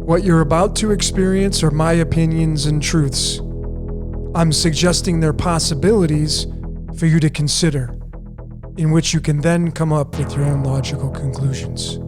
What you're about to experience are my opinions and truths. I'm suggesting they're possibilities for you to consider, in which you can then come up with your own logical conclusions.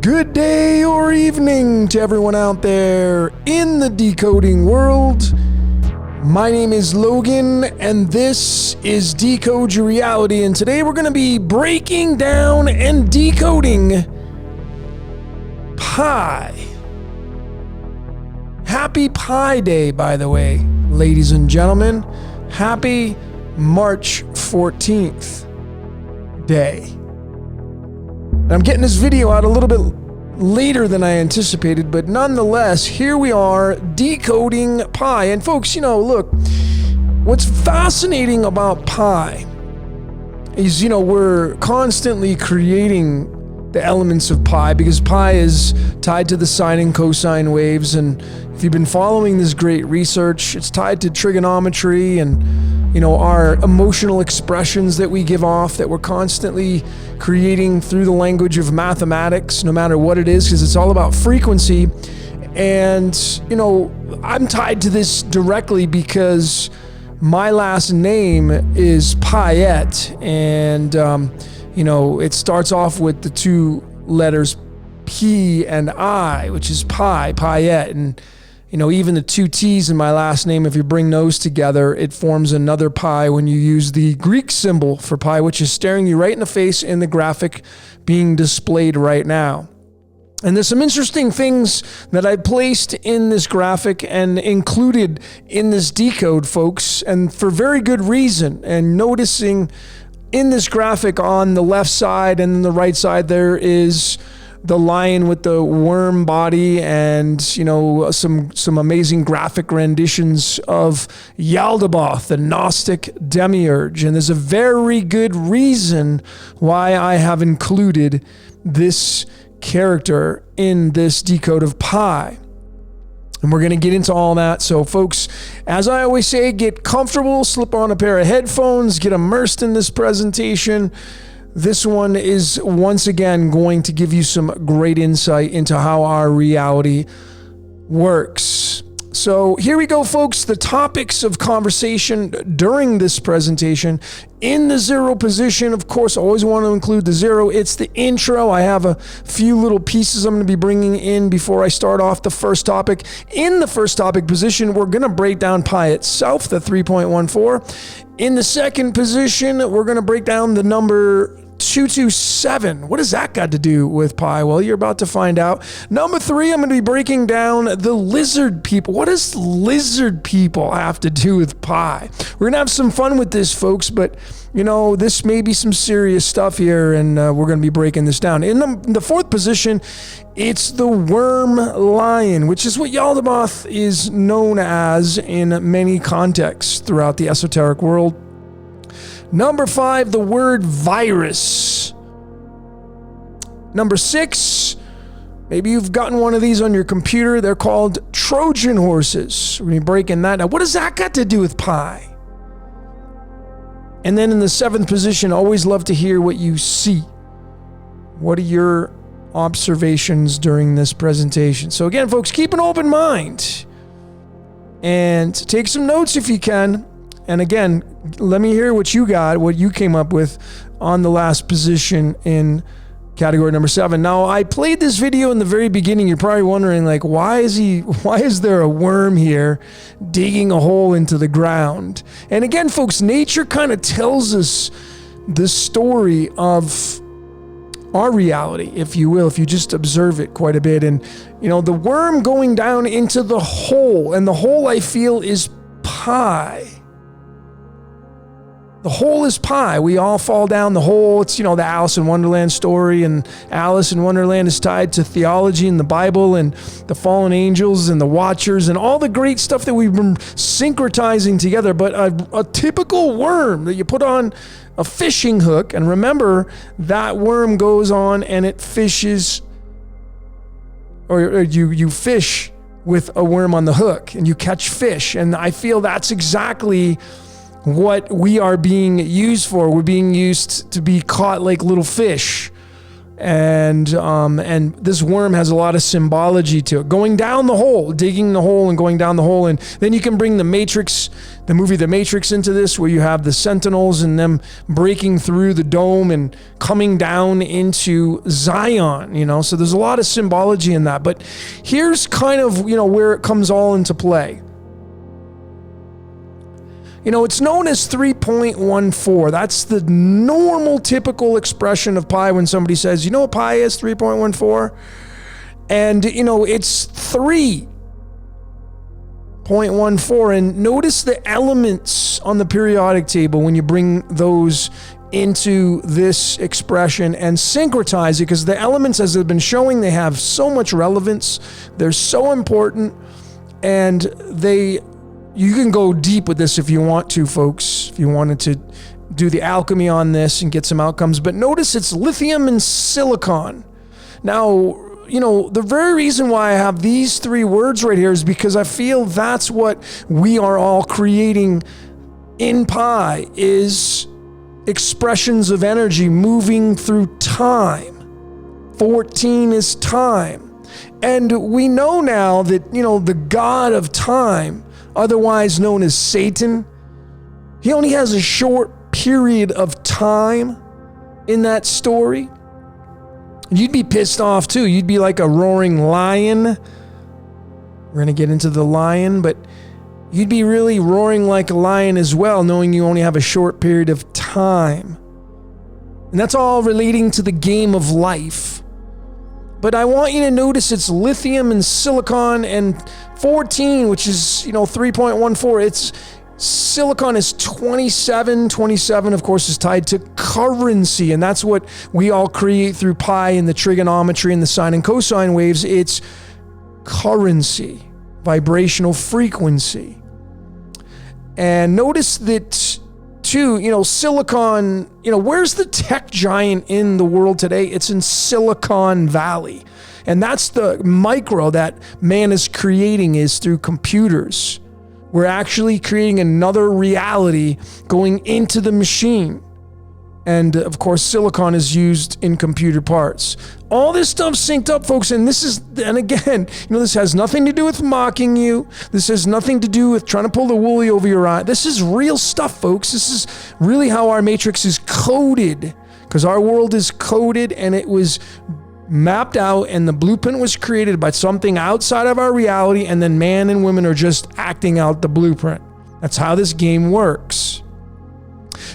Good day or evening to everyone out there in the decoding world. My name is Logan, and this is Decode Your Reality, and today we're going to be breaking down and decoding Pi. Happy Pi Day, by the way, ladies and gentlemen. Happy March 14th day. I'm getting this video out a little bit later than I anticipated, but nonetheless, here we are decoding Pi. And folks, look, what's fascinating about Pi is, we're constantly creating the elements of Pi because Pi is tied to the sine and cosine waves. And if you've been following this great research, it's tied to trigonometry and our emotional expressions that we give off, that we're constantly creating through the language of mathematics, no matter what it is, because it's all about frequency. And, I'm tied to this directly because my last name is Payette. And, it starts off with the two letters P and I, which is Payette. And, even the two T's in my last name, if you bring those together, it forms another pi when you use the Greek symbol for pi, which is staring you right in the face in the graphic being displayed right now. And there's some interesting things that I placed in this graphic and included in this decode, folks, and for very good reason. And noticing in this graphic on the left side and the right side, there is the lion with the worm body and, some amazing graphic renditions of Yaldabaoth, the Gnostic demiurge. And there's a very good reason why I have included this character in this decode of Pi. And we're going to get into all that. So, folks, as I always say, get comfortable, slip on a pair of headphones, get immersed in this presentation. This one is once again going to give you some great insight into how our reality works. So here we go, folks. The topics of conversation during this presentation. In the zero position, of course, I always want to include the zero. It's the intro. I have a few little pieces I'm going to be bringing in before I start off the first topic. In the first topic position, we're going to break down Pi itself, the 3.14. In the second position, we're going to break down the number 227. What does that got to do with Pi? Well, you're about to find out. Number 3, I'm going to be breaking down the lizard people. What does lizard people have to do with Pi? We're going to have some fun with this, folks, but this may be some serious stuff here, and we're going to be breaking this down. In the fourth position, it's the worm lion, which is what Yaldabaoth is known as in many contexts throughout the esoteric world. Number 5, the word virus. Number 6, maybe you've gotten one of these on your computer. They're called Trojan horses. We're going to be breaking that down. What does that got to do with Pi? And then in the 7th position, always love to hear what you see. What are your observations during this presentation? So again, folks, keep an open mind. and take some notes if you can. And again, let me hear what you got, what you came up with on the last position in category number 7. Now, I played this video in the very beginning. You're probably wondering, like, why is there a worm here digging a hole into the ground? And again, folks, nature kind of tells us the story of our reality, if you will, if you just observe it quite a bit. And, you know, the worm going down into the hole, and the hole, I feel, is pi. The hole is pi. We all fall down the hole. It's, you know, the Alice in Wonderland story, and Alice in Wonderland is tied to theology and the Bible and the fallen angels and the watchers and all the great stuff that we've been syncretizing together. But a typical worm that you put on a fishing hook, and remember, that worm goes on and it fishes, or you fish with a worm on the hook and you catch fish. And I feel that's exactly what we are being used for. We're being used to be caught like little fish. And this worm has a lot of symbology to it. Going down the hole, digging the hole and going down the hole. And then you can bring the Matrix, the movie The Matrix, into this, where you have the Sentinels and them breaking through the dome and coming down into Zion, you know. So there's a lot of symbology in that. But here's kind of, you know, where it comes all into play. You know, it's known as 3.14. That's the normal, typical expression of pi when somebody says, you know what pi is, 3.14? And, you know, it's 3.14. And notice the elements on the periodic table when you bring those into this expression and syncretize it, because the elements, as I've been showing, they have so much relevance. They're so important, and you can go deep with this if you want to, folks, if you wanted to do the alchemy on this and get some outcomes. But notice it's lithium and silicon. Now, you know, the very reason why I have these 3 words right here is because I feel that's what we are all creating in pi, is expressions of energy moving through time. 14 is time. And we know now that, you know, the god of time, otherwise known as Satan, he only has a short period of time in that story. You'd be pissed off too. You'd be like a roaring lion. We're going to get into the lion, but you'd be really roaring like a lion as well, knowing you only have a short period of time. And that's all relating to the game of life. But I want you to notice it's lithium and silicon, and 14, which is, you know, 3.14. It's silicon is 27. 27, of course, is tied to currency, and that's what we all create through pi and the trigonometry and the sine and cosine waves. It's currency, vibrational frequency. And notice that too, you know, silicon, you know, where's the tech giant in the world today? It's in Silicon Valley. And that's the micro that man is creating, is through computers. We're actually creating another reality going into the machine. And of course, silicon is used in computer parts. All this stuff synced up, folks. And again, you know, this has nothing to do with mocking you. This has nothing to do with trying to pull the woolly over your eye. This is real stuff, folks. This is really how our matrix is coded, because our world is coded and it was mapped out, and the blueprint was created by something outside of our reality, and then man and women are just acting out the blueprint. That's how this game works.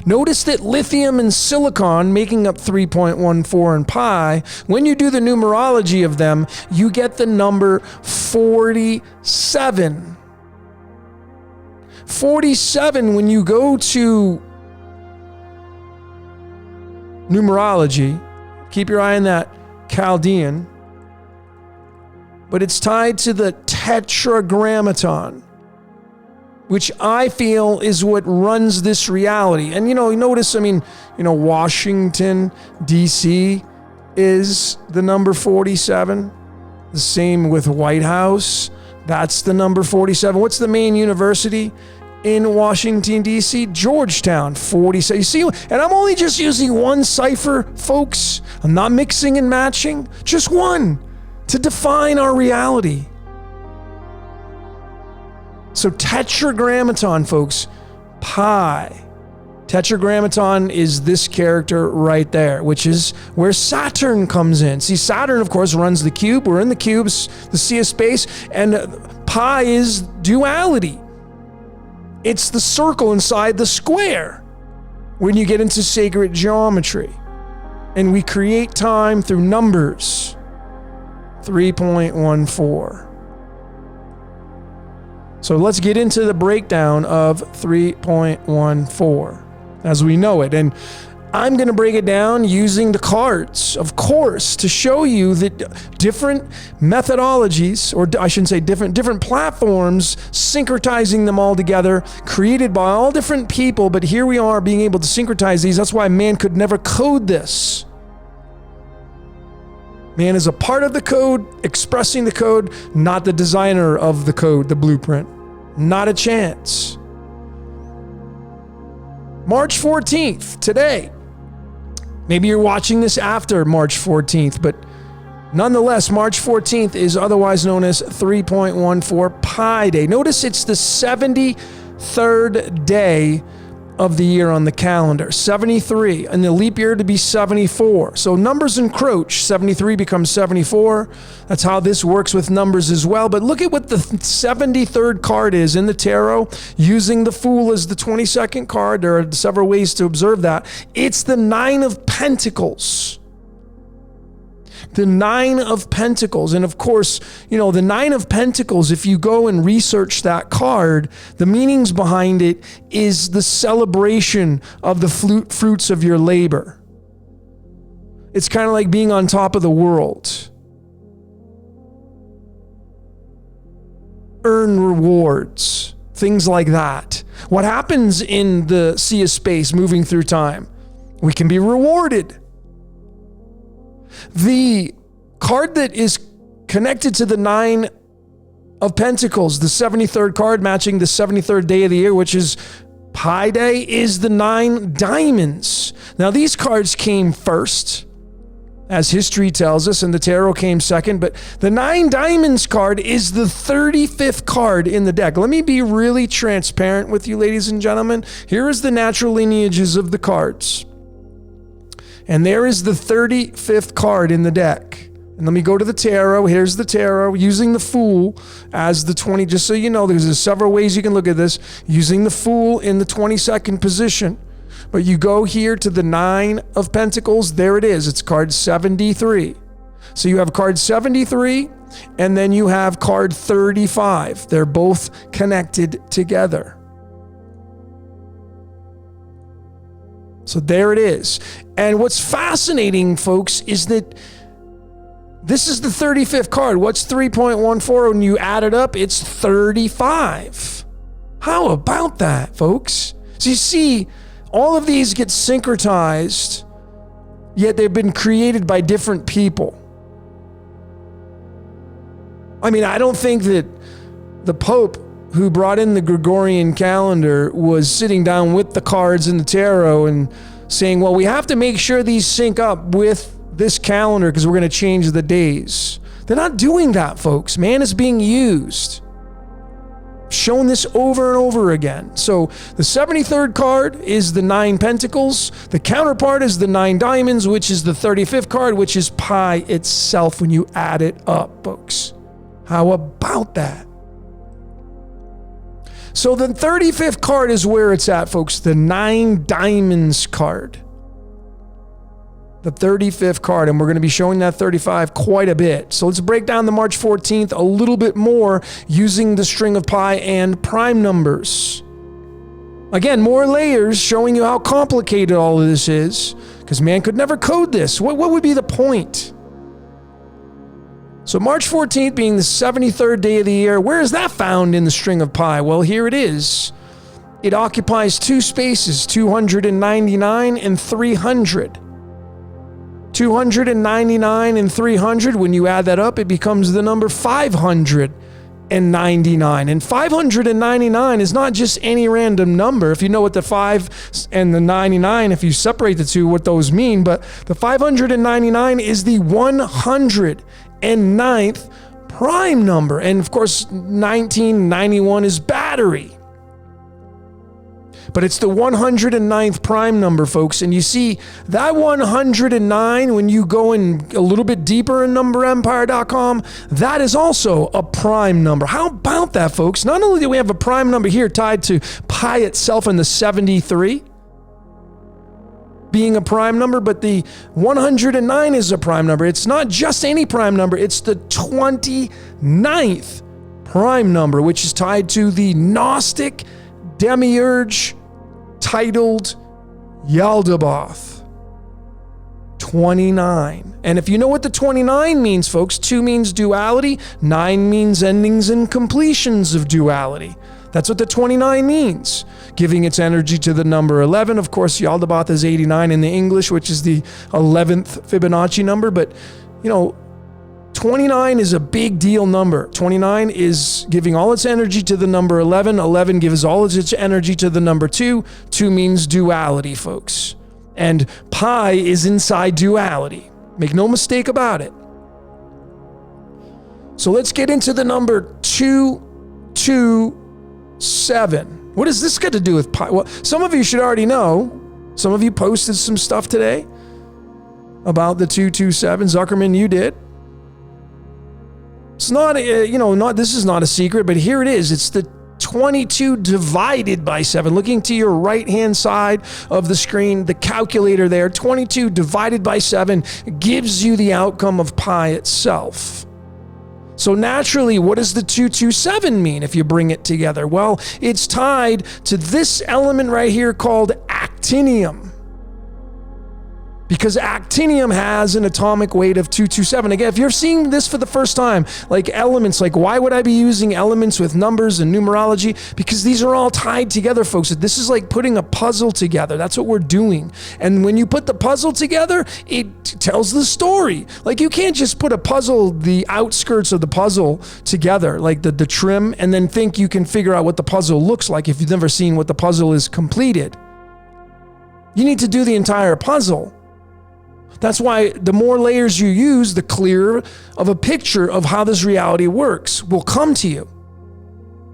Notice that lithium and silicon, making up 3.14 and pi, when you do the numerology of them, you get the number 47. 47, when you go to numerology, keep your eye on that Chaldean, but it's tied to the tetragrammaton, which I feel is what runs this reality. And, you know, notice, I mean, you know, Washington, D.C. is the number 47. The same with White House. That's the number 47. What's the main university in Washington, D.C.? Georgetown, 47. You see, and I'm only just using one cipher, folks. I'm not mixing and matching. Just one to define our reality. So tetragrammaton, folks, pi. Tetragrammaton is this character right there, which is where Saturn comes in. See, Saturn, of course, runs the cube. We're in the cubes, the sea of space, and pi is duality. It's the circle inside the square when you get into sacred geometry. And we create time through numbers. 3.14. So let's get into the breakdown of 3.14 as we know it. And I'm going to break it down using the cards, of course, to show you that different methodologies, or I shouldn't say different platforms, syncretizing them all together, created by all different people, but here we are being able to syncretize these. That's why man could never code this. Man is a part of the code, expressing the code, not the designer of the code, the blueprint. Not a chance. March 14th, today. Maybe you're watching this after March 14th, but nonetheless, March 14th is otherwise known as 3.14 Pi Day. Notice it's the 73rd day of the year on the calendar. 73, and the leap year to be 74. So numbers encroach. 73 becomes 74. That's how this works with numbers as well. But look at what the 73rd card is in the tarot, using the Fool as the 22nd card. There are several ways to observe that. It's the 9 of Pentacles. The 9 of Pentacles. And of course, the 9 of Pentacles, if you go and research that card, the meanings behind it is the celebration of the fruits of your labor. It's kind of like being on top of the world. Earn rewards, things like that. What happens in the sea of space moving through time? We can be rewarded. The card that is connected to the 9 of Pentacles, the 73rd card matching the 73rd day of the year, which is Pi Day, is the 9 diamonds. Now, these cards came first, as history tells us, and the tarot came second, but the 9 diamonds card is the 35th card in the deck. Let me be really transparent with you, ladies and gentlemen. Here is the natural lineages of the cards. And there is the 35th card in the deck. And let me go to the tarot. Here's the tarot, using the Fool as the 20, just so you know, there's several ways you can look at this, using the Fool in the 22nd position. But you go here to the 9 of Pentacles, there it is. It's card 73. So you have card 73, and then you have card 35. They're both connected together. So there it is. And what's fascinating, folks, is that this is the 35th card. What's 3.14? When you add it up, it's 35. How about that, folks? So you see, all of these get syncretized, yet they've been created by different people. I mean, I don't think that the Pope, who brought in the Gregorian calendar, was sitting down with the cards in the tarot and saying, well, we have to make sure these sync up with this calendar because we're going to change the days. They're not doing that, folks. Man is being used. Shown this over and over again. So the 73rd card is the 9 Pentacles. The counterpart is the 9 Diamonds, which is the 35th card, which is Pi itself when you add it up, folks. How about that? So the 35th card is where it's at, folks. The 9 Diamonds card. The 35th card, and we're going to be showing that 35 quite a bit. So let's break down the March 14th a little bit more using the string of pi and prime numbers. Again, more layers showing you how complicated all of this is, because man could never code this. What would be the point? So March 14th being the 73rd day of the year, where is that found in the string of pi? Well, here it is. It occupies 2 spaces, 299 and 300. 299 and 300, when you add that up, it becomes the number 599. And 599 is not just any random number. If you know what the 5 and the 99, if you separate the two, what those mean, but the 599 is the 109th prime number. And of course, 1991 is battery. But it's the 109th prime number, folks. And you see that 109, when you go in a little bit deeper in numberempire.com, that is also a prime number. How about that, folks? Not only do we have a prime number here tied to pi itself in the 73 being a prime number, but the 109 is a prime number. It's not just any prime number. It's the 29th prime number, which is tied to the Gnostic demiurge titled Yaldabaoth. 29. And if you know what the 29 means, folks, 2 means duality, 9 means endings and completions of duality. That's what the 29 means. Giving its energy to the number 11. Of course, Yaldabaoth is 89 in the English, which is the 11th Fibonacci number. But, 29 is a big deal number. 29 is giving all its energy to the number 11. 11 gives all its energy to the number 2. 2 means duality, folks. And pi is inside duality. Make no mistake about it. So let's get into the number 227. What does this got to do with pi? Well, some of you should already know. Some of you posted some stuff today about the 227. Zuckerman, you did. It's not, this is not a secret, but here it is. It's the 22 divided by 7. Looking to your right-hand side of the screen, the calculator there, 22 divided by 7 gives you the outcome of pi itself. So naturally, what does the 227 mean if you bring it together? Well, it's tied to this element right here called actinium. Because actinium has an atomic weight of 227. Again, if you're seeing this for the first time, like elements, like why would I be using elements with numbers and numerology? Because these are all tied together, folks. This is like putting a puzzle together. That's what we're doing. And when you put the puzzle together, it tells the story. Like you can't just put a puzzle, the outskirts of the puzzle together, like the trim, and then think you can figure out what the puzzle looks like if you've never seen what the puzzle is completed. You need to do the entire puzzle. That's why the more layers you use, the clearer of a picture of how this reality works will come to you.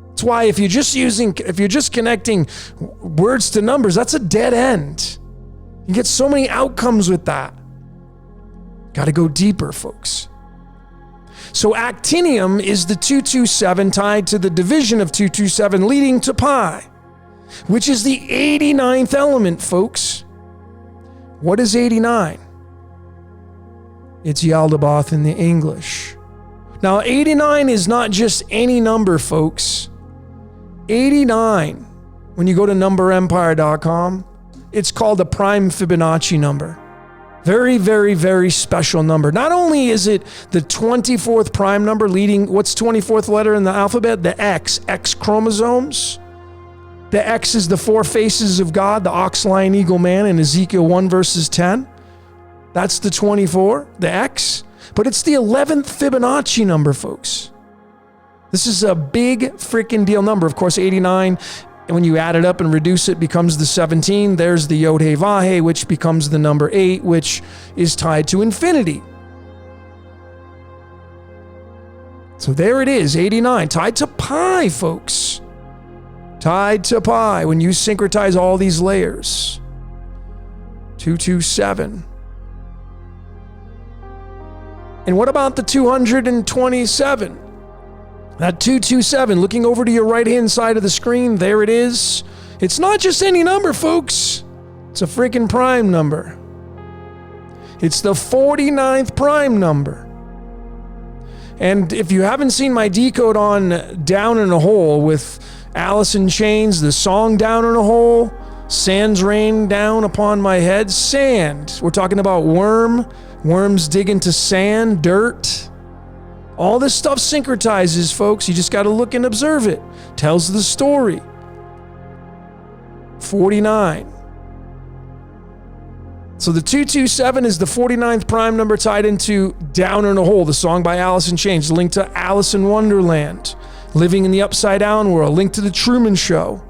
That's why if you're just connecting words to numbers, that's a dead end. You get so many outcomes with that. Got to go deeper, folks. So actinium is the 227 tied to the division of 227 leading to pi, which is the 89th element, folks. What is 89? It's Yaldabaoth in the English. Now, 89 is not just any number, folks. 89, when you go to numberempire.com, it's called a prime Fibonacci number. Very, very, very special number. Not only is it the 24th prime number leading, what's 24th letter in the alphabet? The X chromosomes. The X is the 4 faces of God, the ox, lion, eagle, man in Ezekiel 1 verses 10. That's the 24, the X. But it's the 11th Fibonacci number, folks. This is a big freaking deal number. Of course, 89, and when you add it up and reduce it, becomes the 17. There's the Yod He Vah He, which becomes the number 8, which is tied to infinity. So there it is, 89, tied to pi, folks. Tied to pi when you syncretize all these layers. 227. And what about the 227? That 227, looking over to your right-hand side of the screen, there it is. It's not just any number, folks. It's a freaking prime number. It's the 49th prime number. And if you haven't seen my decode on Down in a Hole with Alice in Chains, the song Down in a Hole, sands rain down upon my head, sand. We're talking about worms dig into sand, dirt. All this stuff syncretizes, folks. You just got to look and observe it. Tells the story. 49. So the 227 is the 49th prime number tied into Down in a Hole, the song by Alice in Chains, linked to Alice in Wonderland, Living in the Upside Down World, linked to The Truman Show.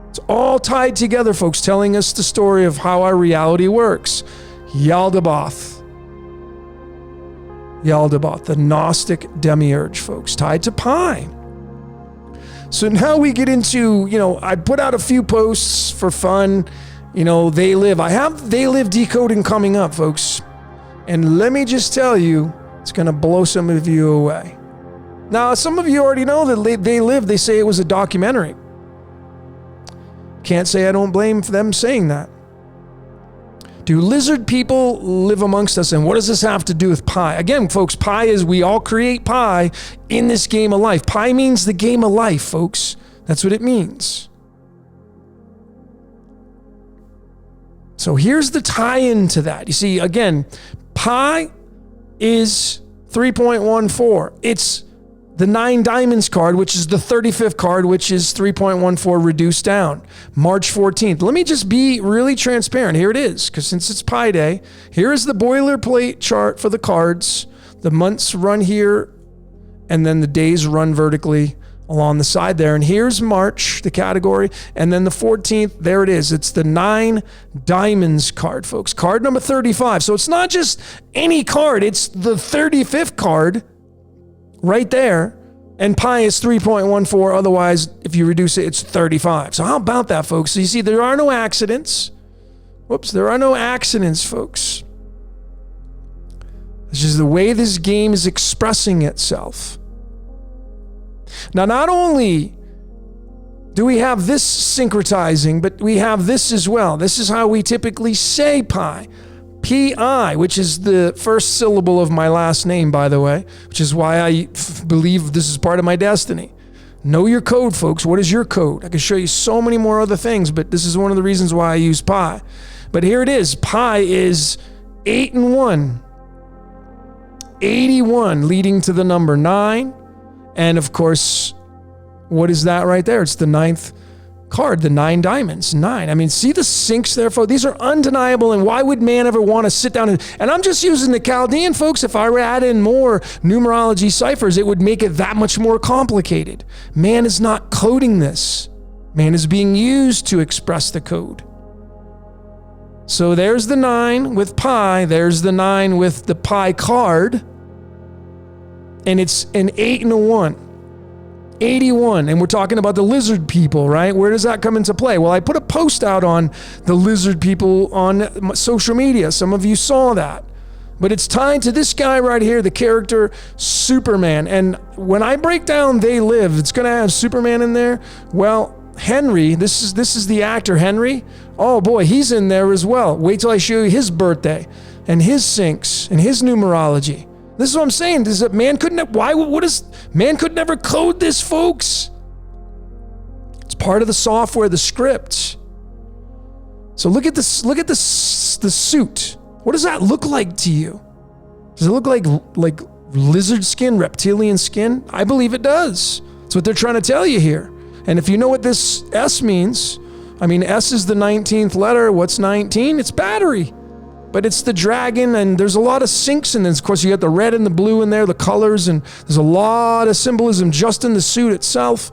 It's all tied together, folks, telling us the story of how our reality works. Yaldabaoth. Yaldabaoth, the Gnostic demiurge, folks, tied to pi. So now we get into, I put out a few posts for fun. They live. I have They Live decoding coming up, folks. And let me just tell you, it's going to blow some of you away. Now, some of you already know that They Live, they say it was a documentary. Can't say I don't blame them saying that. Do lizard people live amongst us? And what does this have to do with pi? Again, folks, pi is we all create pi in this game of life. Pi means the game of life, folks. That's what it means. So here's the tie-in to that. You see, again, pi is 3.14. It's the 9 diamonds card, which is the 35th card, which is 3.14 reduced down. March 14th. Let me just be really transparent. Here it is, because since it's Pi Day, here is the boilerplate chart for the cards. The months run here, and then the days run vertically along the side there. And here's March, the category, and then the 14th, there it is. It's the 9 diamonds card, folks. Card number 35. So it's not just any card, it's the 35th card right there, and pi is 3.14. Otherwise, if you reduce it, it's 35. So how about that, folks? So you see, there are no accidents. Whoops, there are no accidents, folks. It's just the way this game is expressing itself. Now, not only do we have this syncretizing, but we have this as well. This is how we typically say pi. P-I, which is the first syllable of my last name, by the way, which is why I believe this is part of my destiny. Know your code, folks. What is your code? I can show you so many more other things, but this is one of the reasons why I use pi. But here it is. Pi is 8 and 1. 81, leading to the number 9. And of course, what is that right there? It's the 9th card, the 9 diamonds, 9. I mean, see the syncs there, folks? These are undeniable, and why would man ever want to sit down and I'm just using the Chaldean, folks. If I were to add in more numerology ciphers, it would make it that much more complicated. Man is not coding this. Man is being used to express the code. So there's the 9 with pi, there's the 9 with the pi card, and it's an 8 and a 1. 81, and we're talking about the lizard people, right? Where does that come into play? Well, I put a post out on the lizard people on social media. Some of you saw that. But it's tied to this guy right here, the character Superman. And when I break down They Live, it's going to have Superman in there. Well, Henry, this is the actor Henry. Oh boy, he's in there as well. Wait till I show you his birthday and his syncs and his numerology. This is what I'm saying. This is that man couldn't. Man could never code this, folks. It's part of the software, the script. So look at this. Look at this. The suit. What does that look like to you? Does it look like lizard skin, reptilian skin? I believe it does. That's what they're trying to tell you here. And if you know what this S means, I mean, S is the 19th letter. What's 19? It's battery. But it's the dragon, and there's a lot of syncs in this. Of course, you got the red and the blue in there, the colors, and there's a lot of symbolism just in the suit itself.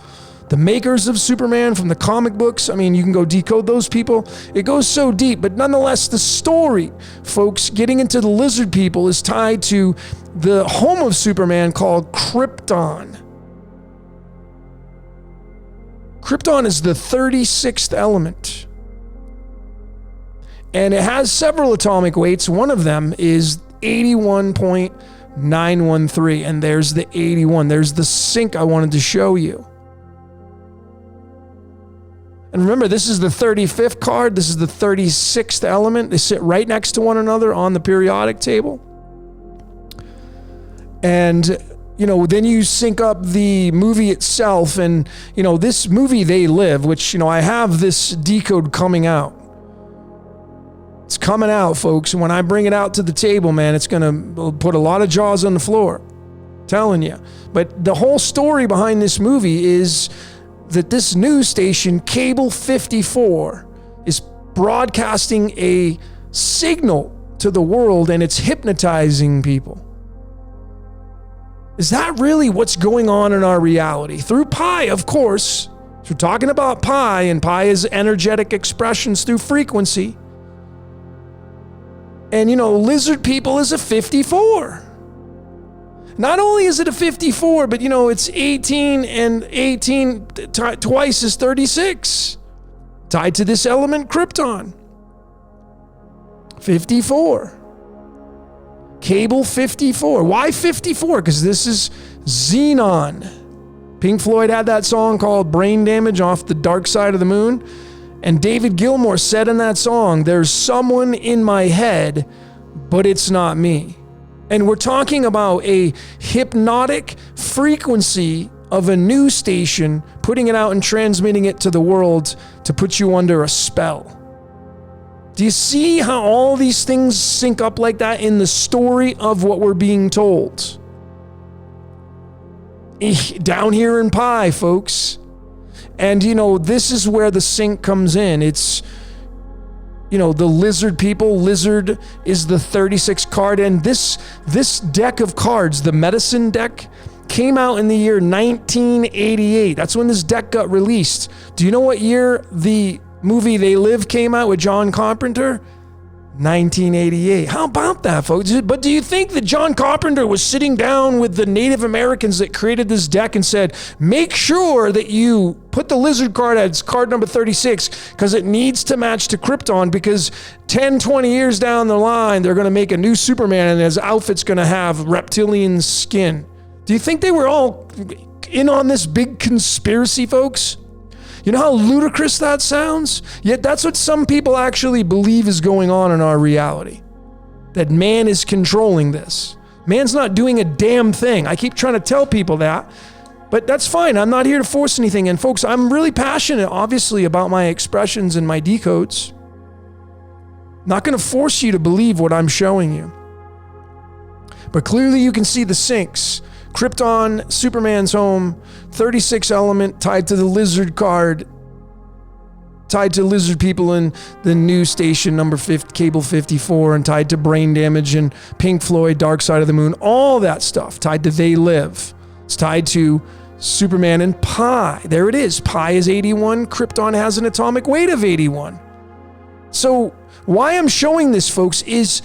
The makers of Superman from the comic books, I mean, you can go decode those people. It goes so deep, but nonetheless, the story, folks, getting into the lizard people is tied to the home of Superman called Krypton. Krypton is the 36th element. And it has several atomic weights. One of them is 81.913. And there's the 81. There's the sync I wanted to show you. And remember, this is the 35th card. This is the 36th element. They sit right next to one another on the periodic table. And, then you sync up the movie itself. And, this movie, They Live, which, I have this decode coming out. It's coming out, folks. And when I bring it out to the table, man, it's going to put a lot of jaws on the floor. I'm telling you. But the whole story behind this movie is that this news station, Cable 54, is broadcasting a signal to the world, and it's hypnotizing people. Is that really what's going on in our reality? Through pi, of course. So we're talking about pi, and pi is energetic expressions through frequency. And, lizard people is a 54. Not only is it a 54, but it's 18, and 18 twice is 36. Tied to this element, Krypton. 54. Cable 54. Why 54? Because this is xenon. Pink Floyd had that song called Brain Damage off the Dark Side of the Moon. And David Gilmour said in that song, there's someone in my head, but it's not me. And we're talking about a hypnotic frequency of a news station, putting it out and transmitting it to the world to put you under a spell. Do you see how all these things sync up like that in the story of what we're being told? Down here in Pi, folks. And, this is where the sync comes in. It's, the lizard people. Lizard is the 36 card. And this deck of cards, the medicine deck, came out in the year 1988. That's when this deck got released. Do you know what year the movie They Live came out with John Carpenter? 1988. How about that, folks? But do you think that John Carpenter was sitting down with the Native Americans that created this deck and said, make sure that you put the lizard card as card number 36 because it needs to match to Krypton, because 10, 20 years down the line, they're going to make a new Superman and his outfit's going to have reptilian skin? Do you think they were all in on this big conspiracy, folks? You know how ludicrous that sounds? Yet that's what some people actually believe is going on in our reality. That man is controlling this. Man's not doing a damn thing. I keep trying to tell people that, but that's fine. I'm not here to force anything. And folks, I'm really passionate, obviously, about my expressions and my decodes. Not going to force you to believe what I'm showing you. But clearly you can see the syncs. Krypton, Superman's home, 36 element tied to the lizard card, tied to lizard people in the news station number 50, cable 54, and tied to Brain Damage and Pink Floyd, Dark Side of the Moon, all that stuff tied to They Live. It's tied to Superman and Pi. There it is. Pi is 81. Krypton has an atomic weight of 81. So why I'm showing this, folks, is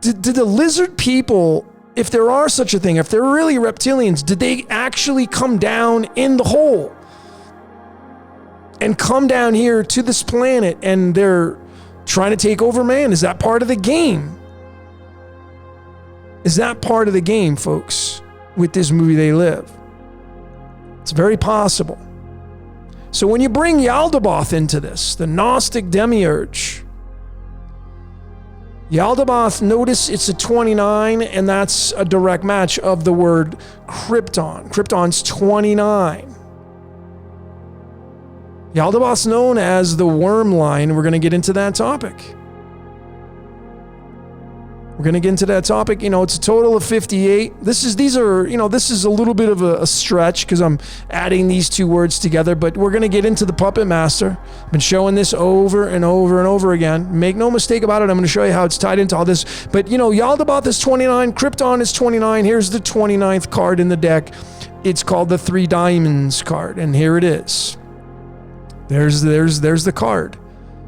did the lizard people, if there are such a thing, if they're really reptilians, did they actually come down in the hole and come down here to this planet and they're trying to take over man? Is that part of the game? Is that part of the game, folks, with this movie They Live? It's very possible. So when you bring Yaldabaoth into this, the Gnostic demiurge, Yaldabaoth, notice it's a 29, and that's a direct match of the word Krypton. Krypton's 29. Yaldabaoth's known as the worm line. We're going to get into that topic. We're going to get into that topic. It's a total of 58. This is a little bit of a stretch because I'm adding these two words together, but we're going to get into the Puppet Master. I've been showing this over and over and over again. Make no mistake about it. I'm going to show you how it's tied into all this. But, Yaldabaoth is 29. Krypton is 29. Here's the 29th card in the deck. It's called the Three Diamonds card, and here it is. There's the card.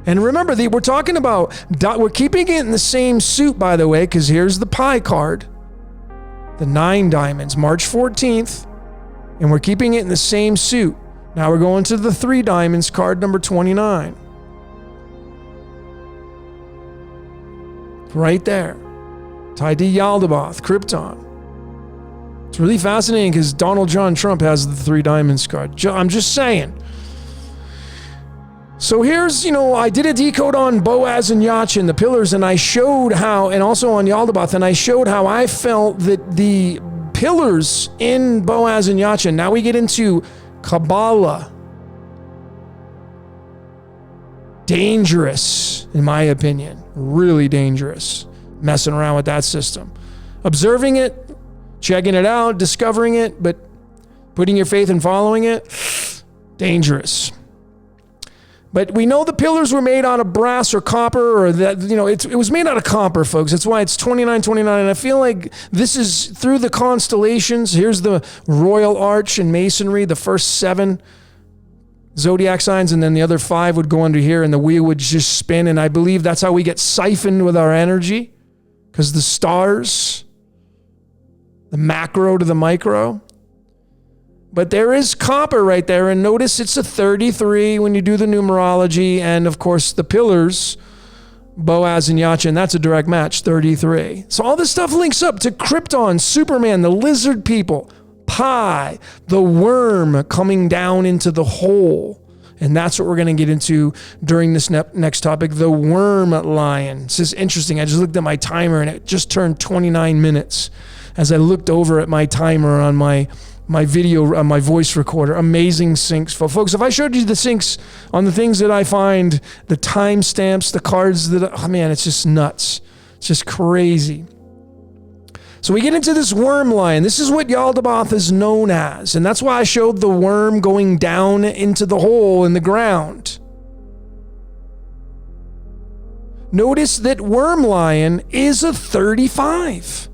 And remember, we're talking about, we're keeping it in the same suit, by the way, because here's the Pi card, the 9 diamonds, March 14th, and we're keeping it in the same suit. Now we're going to the 3 diamonds card, number 29. Right there, tied to Yaldabaoth, Krypton. It's really fascinating because Donald John Trump has the 3 diamonds card. I'm just saying. So here's, I did a decode on Boaz and Yachin, the pillars, and I showed how, and also on Yaldabaoth, and I showed how I felt that the pillars in Boaz and Yachin, now we get into Kabbalah. Dangerous, in my opinion. Really dangerous. Messing around with that system. Observing it, checking it out, discovering it, but putting your faith and following it, dangerous. But we know the pillars were made out of brass or copper, or that, it was made out of copper, folks. That's why it's 2929. And I feel like this is through the constellations. Here's the Royal Arch in Masonry, the first 7 zodiac signs, and then the other 5 would go under here, and the wheel would just spin. And I believe that's how we get siphoned with our energy, because the stars the macro to the micro. But there is copper right there, and notice it's a 33 when you do the numerology, and of course the pillars, Boaz and Yachin, that's a direct match, 33. So all this stuff links up to Krypton, Superman, the lizard people, Pi, the worm coming down into the hole. And that's what we're going to get into during this next topic, the worm lion. This is interesting. I just looked at my timer and it just turned 29 minutes as I looked over at my timer on my video, on my voice recorder. Amazing syncs. Folks, if I showed you the syncs on the things that I find, the timestamps, the cards that, oh man, it's just nuts. It's just crazy. So we get into this worm lion. This is what Yaldabaoth is known as. And that's why I showed the worm going down into the hole in the ground. Notice that worm lion is a 35.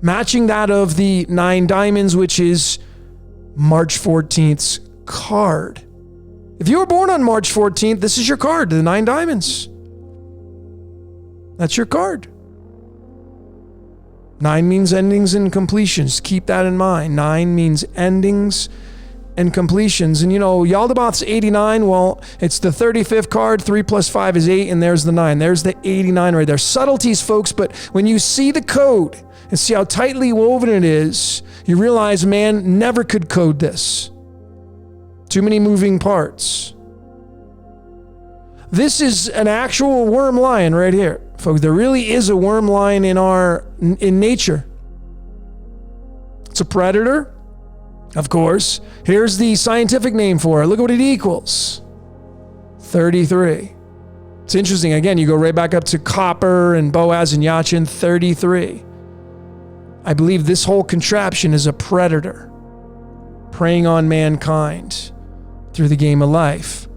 Matching that of the 9 diamonds, which is March 14th's card. If you were born on March 14th, this is your card, the 9 diamonds. That's your card. 9 means endings and completions. Keep that in mind. 9 means endings and completions. And you know, Yaldabaoth's 89, well, it's the 35th card. 3 plus 5 is 8, and there's the 9. There's the 89 right there. Subtleties, folks, but when you see the code and see how tightly woven it is, you realize man never could code this. Too many moving parts. This is an actual worm lion right here. Folks, there really is a worm lion in nature. It's a predator, of course. Here's the scientific name for it. Look at what it equals. 33. It's interesting. Again, you go right back up to copper and Boaz and Yachin, 33. I believe this whole contraption is a predator preying on mankind through the game of life.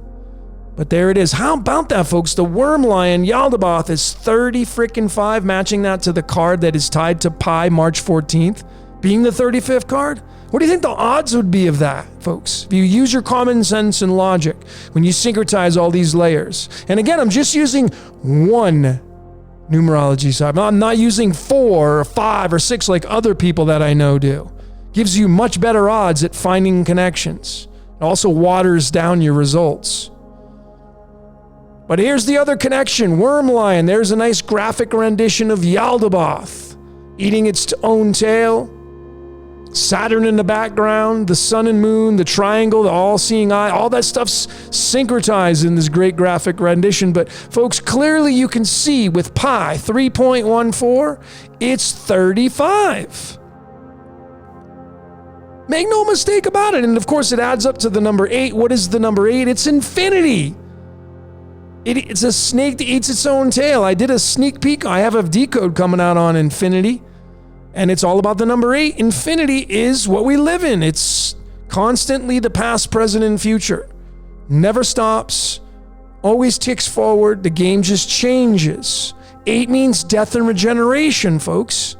But there it is. How about that, folks? The worm lion, Yaldabaoth, is 30-5, matching that to the card that is tied to Pi March 14th, being the 35th card. What do you think the odds would be of that, folks? If you use your common sense and logic when you syncretize all these layers. And again, I'm just using one numerology side. I'm not using 4 or 5 or 6 like other people that I know do. Gives you much better odds at finding connections. It also waters down your results. But here's the other connection, worm lion. There's a nice graphic rendition of Yaldabaoth eating its own tail. Saturn in the background, the sun and moon, the triangle, the all-seeing eye, all that stuff's syncretized in this great graphic rendition. But folks, clearly you can see with Pi 3.14, it's 35. Make no mistake about it. And of course, it adds up to the number 8. What is the number 8? It's infinity. It's a snake that eats its own tail. I did a sneak peek. I have a decode coming out on infinity, and it's all about the number 8. Infinity is what we live in. It's constantly the past, present, and future. Never stops, always ticks forward. The game just changes. 8 means death and regeneration, folks.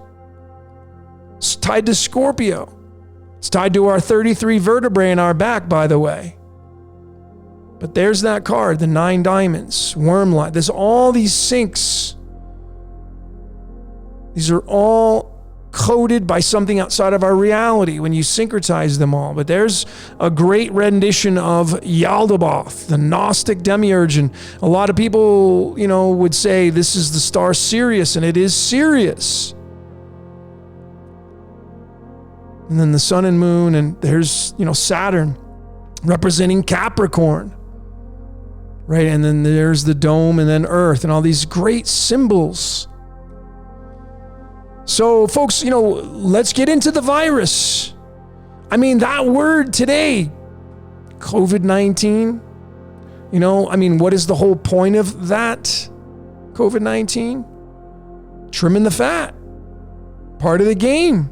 It's tied to Scorpio. It's tied to our 33 vertebrae in our back, by the way. But there's that card, the 9 diamonds, wormlight. There's all these syncs. These are all coded by something outside of our reality when you syncretize them all. But there's a great rendition of Yaldabaoth, the Gnostic demiurge. And a lot of people, would say this is the star Sirius, and it is Sirius. And then the sun and moon, and there's, Saturn representing Capricorn. Right, and then there's the dome, and then Earth, and all these great symbols. So, folks, let's get into the virus. I mean, that word today, COVID-19, what is the whole point of that? COVID-19? Trimming the fat. Part of the game.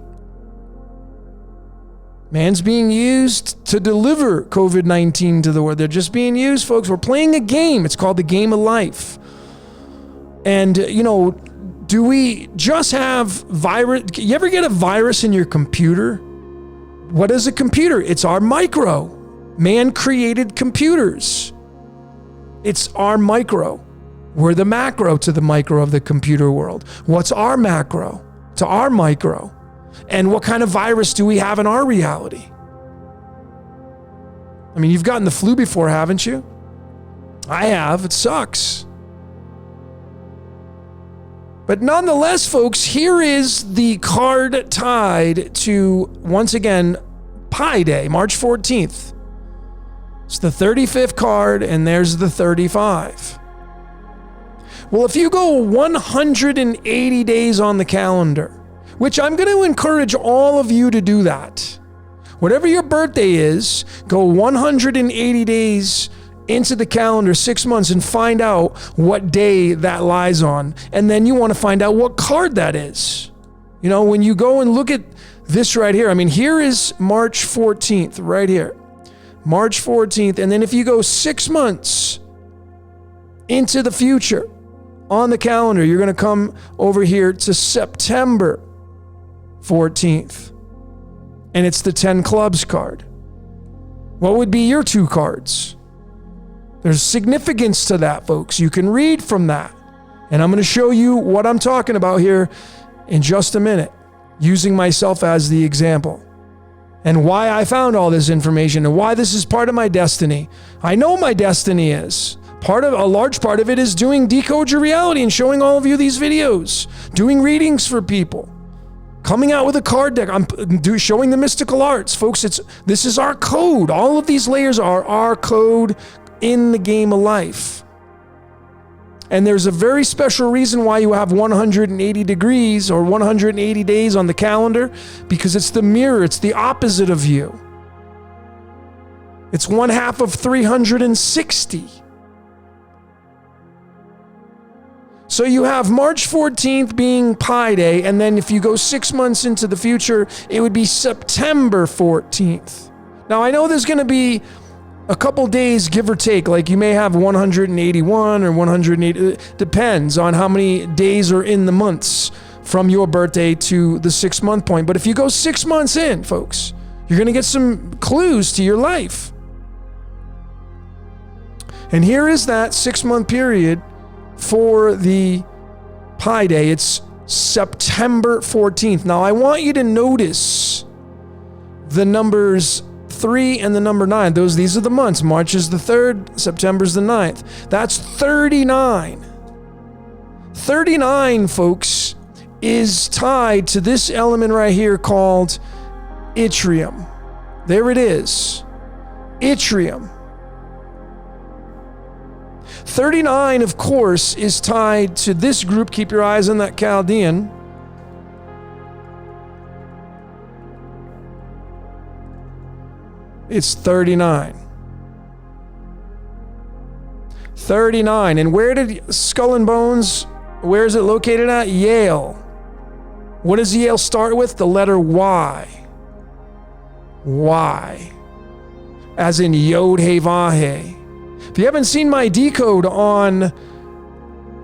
Man's being used to deliver COVID-19 to the world. They're just being used, folks. We're playing a game. It's called the game of life. And, do we just have virus? You ever get a virus in your computer? What is a computer? It's our micro. Man created computers. It's our micro. We're the macro to the micro of the computer world. What's our macro to our micro? And what kind of virus do we have in our reality? I mean, you've gotten the flu before, haven't you? I have. It sucks. But nonetheless, folks, here is the card tied to, once again, Pi Day, March 14th. It's the 35th card, and there's the 35. Well, if you go 180 days on the calendar, which I'm going to encourage all of you to do that. Whatever your birthday is, go 180 days into the calendar, 6 months, and find out what day that lies on. And then you want to find out what card that is. You know, when you go and look at this right here, I mean, here is March 14th, right here. March 14th. And then if you go 6 months into the future on the calendar, you're going to come over here to September 14th. And it's the 10 clubs card. What would be your 2 cards? There's significance to that, folks. You can read from that. And I'm going to show you what I'm talking about here in just a minute, using myself as the example. And why I found all this information and why this is part of my destiny. I know my destiny is. A large part of it is doing Decode Your Reality and showing all of you these videos, doing readings for people, coming out with a card deck. I'm showing the mystical arts. Folks, this is our code. All of these layers are our code in the game of life. And there's a very special reason why you have 180 degrees or 180 days on the calendar, because it's the mirror. It's the opposite of you. It's 1/2 of 360. So you have March 14th being Pi Day, and then if you go 6 months into the future, it would be September 14th. Now, I know there's going to be a couple days, give or take, like you may have 181 or 180, depends on how many days are in the months from your birthday to the 6 month point. But if you go 6 months in, folks, you're going to get some clues to your life. And here is that 6 month period for the Pi Day. It's September 14th. Now, I want you to notice the numbers 3 and the number 9. These are the months. March is the 3rd, September's the 9th. That's 39. 39, folks, is tied to this element right here called yttrium. There it is. Yttrium. 39, of course, is tied to this group. Keep your eyes on that Chaldean. It's 39. 39. And where did Skull and Bones, where is it located at? Yale. What does Yale start with? The letter Y. Y. As in Yod He Vah He. If you haven't seen my decode on,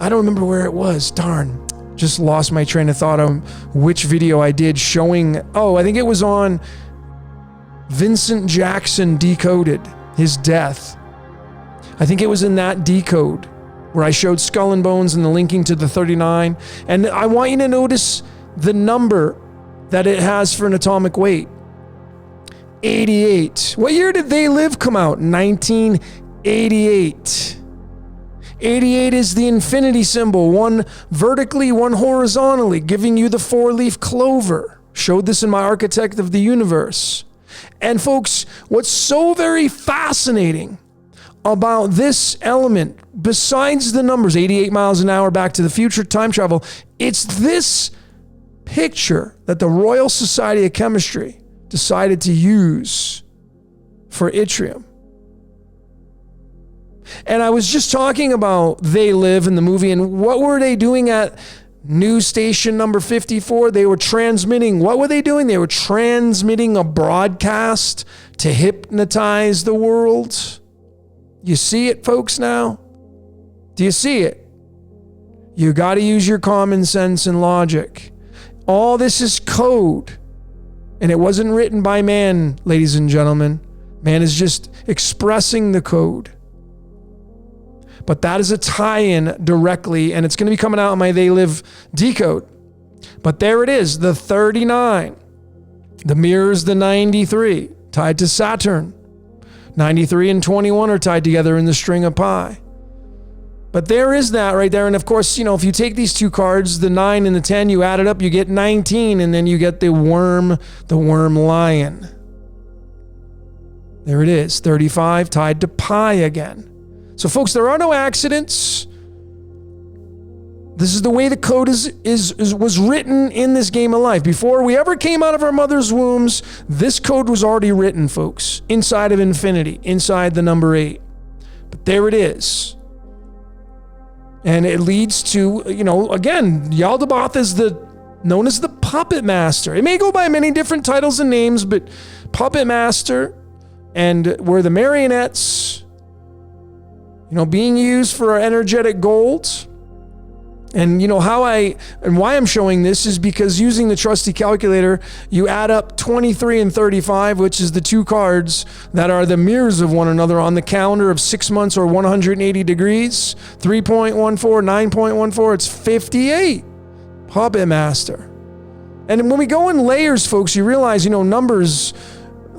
I don't remember where it was. Darn. Just lost my train of thought on which video I did showing, I think it was on Vincent Jackson Decoded, his death. I think it was in that decode where I showed Skull and Bones and the linking to the 39. And I want you to notice the number that it has for an atomic weight. 88. What year did They Live come out? 1988. 88 is the infinity symbol, one vertically, one horizontally, giving you the 4-leaf clover. Showed this in my Architect of the Universe. And folks, what's so very fascinating about this element, besides the numbers, 88 miles an hour, Back to the Future, time travel, it's this picture that the Royal Society of Chemistry decided to use for yttrium. And I was just talking about They Live in the movie, and what were they doing at news station number 54? They were transmitting, what were they doing? They were transmitting a broadcast to hypnotize the world. You see it, folks, now? Do you see it? You got to use your common sense and logic. All this is code. And it wasn't written by man, ladies and gentlemen. Man is just expressing the code. But that is a tie-in directly, and it's going to be coming out on my They Live decode. But there it is, the 39. The mirror is the 93, tied to Saturn. 93 and 21 are tied together in the string of pi. But there is that right there. And of course, if you take these two cards, the 9 and the 10, you add it up, you get 19, and then you get the worm lion. There it is, 35 tied to pi again. So folks, there are no accidents. This is the way the code was written in this game of life. Before we ever came out of our mother's wombs, this code was already written, folks, inside of infinity, inside the number 8. But there it is. And it leads to, again, Yaldabaoth is known as the Puppet Master. It may go by many different titles and names, but Puppet Master, and we're the marionettes, being used for our energetic gold. And why I'm showing this is because using the trusty calculator, you add up 23 and 35, which is the two cards that are the mirrors of one another on the calendar of 6 months or 180 degrees, 3.14, 9.14, it's 58. Puppet Master. And when we go in layers, folks, you realize, numbers,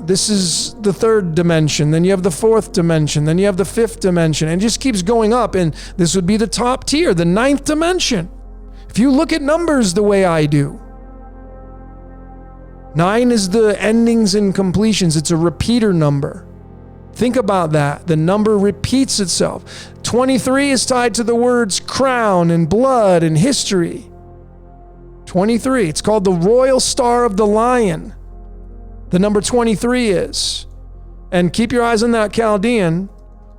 this is the third dimension, then you have the fourth dimension, then you have the fifth dimension, and it just keeps going up, and this would be the top tier, the ninth dimension. If you look at numbers the way I do, 9 is the endings and completions. It's a repeater number. Think about that. The number repeats itself. 23 is tied to the words crown and blood and history. 23, it's called the Royal Star of the Lion. The number 23 is. And keep your eyes on that Chaldean.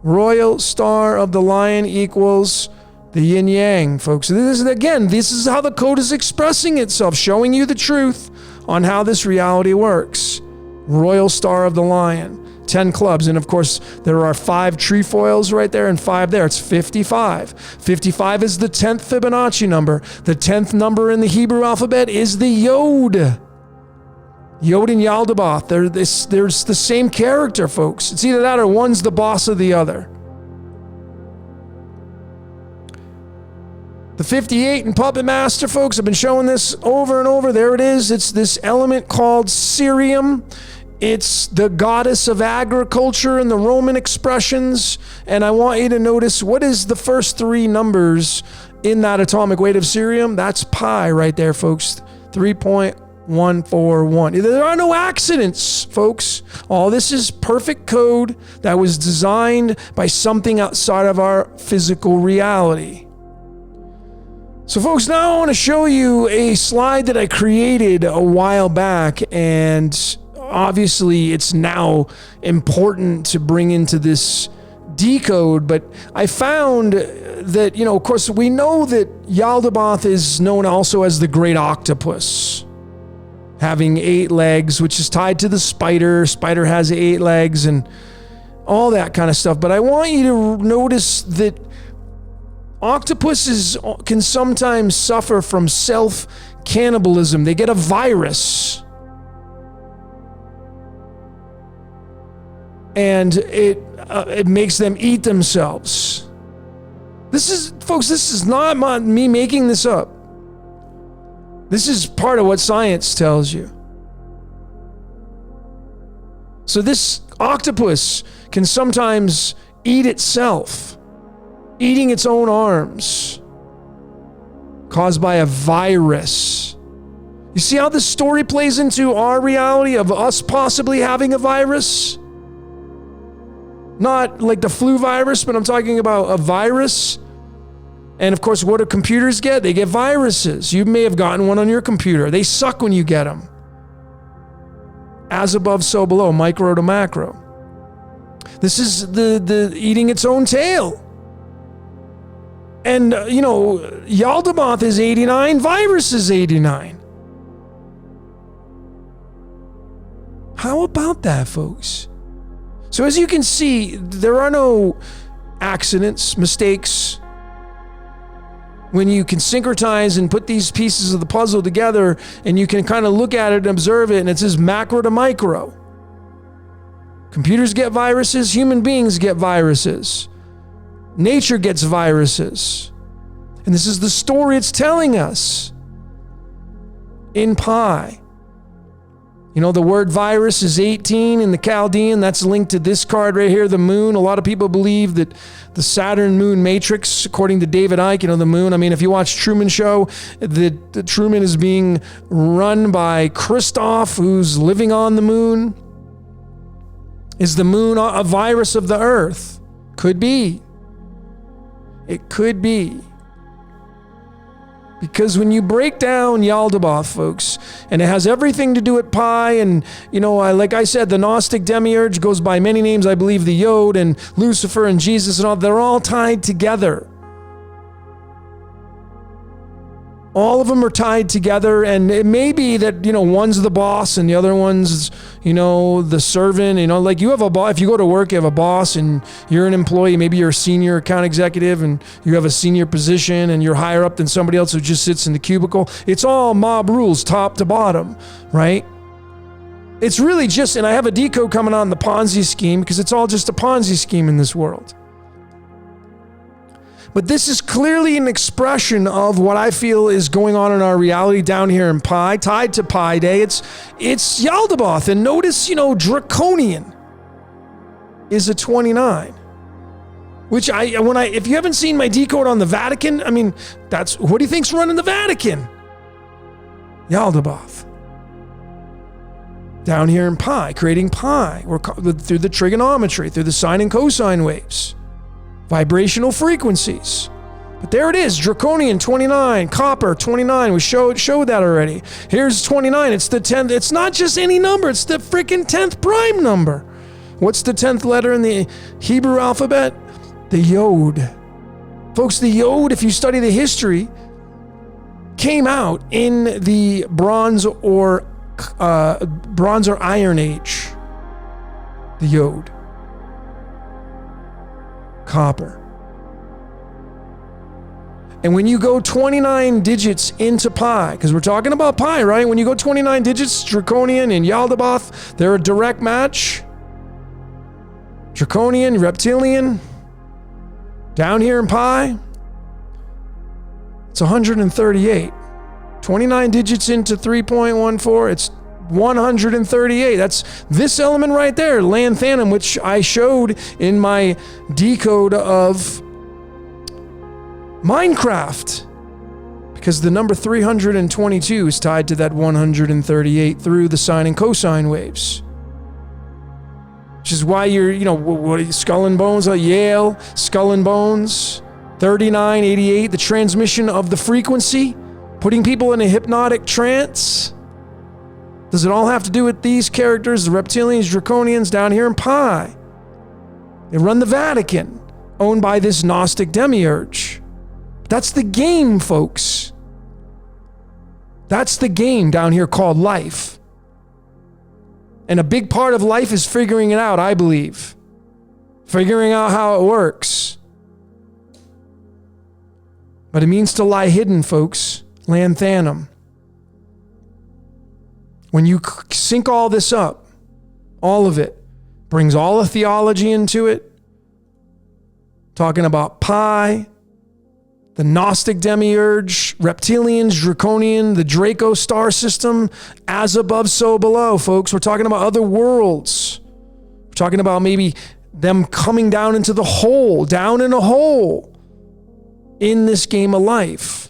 Royal Star of the Lion equals the yin yang, folks. This is how the code is expressing itself, showing you the truth on how this reality works. Royal Star of the Lion. 10 clubs. And of course, there are 5 trefoils right there and 5 there. It's 55. 55 is the 10th Fibonacci number. The 10th number in the Hebrew alphabet is the Yod. Yod and Yaldabaoth, there's the same character, folks. It's either that or one's the boss of the other. The 58 in Puppet Master, folks, I've been showing this over and over. There it is. It's this element called cerium. It's the goddess of agriculture in the Roman expressions. And I want you to notice, what is the first 3 numbers in that atomic weight of cerium? That's pi right there, folks. 3.141. There are no accidents, folks. All this is perfect code that was designed by something outside of our physical reality. So folks, now I want to show you a slide that I created a while back, and obviously it's now important to bring into this decode, but I found that, of course, we know that Yaldabaoth is known also as the Great Octopus, having 8 legs, which is tied to the spider. Spider has 8 legs and all that kind of stuff. But I want you to notice that octopuses can sometimes suffer from self-cannibalism. They get a virus, and it makes them eat themselves. This is not me making this up. This is part of what science tells you. So this octopus can sometimes eat itself, eating its own arms, caused by a virus. You see how this story plays into our reality of us possibly having a virus? Not like the flu virus, but I'm talking about a virus. And of course, what do computers get? They get viruses. You may have gotten one on your computer. They suck when you get them. As above, so below, micro to macro. This is the eating its own tail. And, Yaldabaoth is 89, virus is 89. How about that, folks? So as you can see, there are no accidents, mistakes. When you can syncretize and put these pieces of the puzzle together, and you can kind of look at it and observe it, and it says macro to micro. Computers get viruses, human beings get viruses. Nature gets viruses. And this is the story it's telling us. in pi. You know, the word virus is 18 in the Chaldean. That's linked to this card right here, the moon. A lot of people believe that the Saturn moon matrix, according to David Icke, you know, the moon. I mean, if you watch Truman Show, the Truman is being run by Christoph, who's living on the moon. Is the moon a virus of the earth? Could be. It could be. Because when you break down Yaldabaoth, folks, and it has everything to do with pi, and, you know, like I said, the Gnostic demiurge goes by many names. I believe the Yod and Lucifer and Jesus and all, they're all tied together. All of them are tied together, and it may be that, you know, one's the boss and the other one's, you know, the servant. You know, like you have a boss. If you go to work, you have a boss and you're an employee. Maybe you're a senior account executive and you have a senior position and you're higher up than somebody else who just sits in the cubicle. It's all mob rules, top to bottom, right? It's really just, and I have a decode coming on the Ponzi scheme because it's all just a Ponzi scheme in this world. But this is clearly an expression of what I feel is going on in our reality down here in Pi, tied to Pi Day. It's Yaldabaoth. And notice, you know, Draconian is a 29. Which if you haven't seen my decode on the Vatican, I mean, what do you think's running the Vatican? Yaldabaoth. Down here in Pi, creating Pi, through the trigonometry, through the sine and cosine waves. Vibrational frequencies. But there it is, Draconian 29, Copper 29. We showed that already. Here's 29. It's the 10th. It's not just any number. It's the freaking 10th prime number. What's the 10th letter in the Hebrew alphabet? The Yod. Folks, the Yod, if you study the history, came out in the Bronze or Iron Age. The Yod. Copper. And when you go 29 digits into pi, because we're talking about pi, right? When you go 29 digits, Draconian and Yaldabaoth, they're a direct match. Draconian, Reptilian, down here in pi, it's 138. 29 digits into 3.14, it's 138. That's this element right there, lanthanum, which I showed in my decode of Minecraft. Because the number 322 is tied to that 138 through the sine and cosine waves. Which is why you're, you know, Skull and Bones, Yale, Skull and Bones, 3988, the transmission of the frequency, putting people in a hypnotic trance. Does it all have to do with these characters, the Reptilians, Draconians down here in Pi? They run the Vatican, owned by this Gnostic demiurge. That's the game, folks. That's the game down here called life. And a big part of life is figuring it out, I believe. Figuring out how it works. But it means to lie hidden, folks. Lanthanum. When you sync all this up, all of it, brings all the theology into it, talking about Pi, the Gnostic demiurge, Reptilians, Draconian, the Draco star system, as above, so below, folks. We're talking about other worlds. We're talking about maybe them coming down into the hole, down in a hole in this game of life.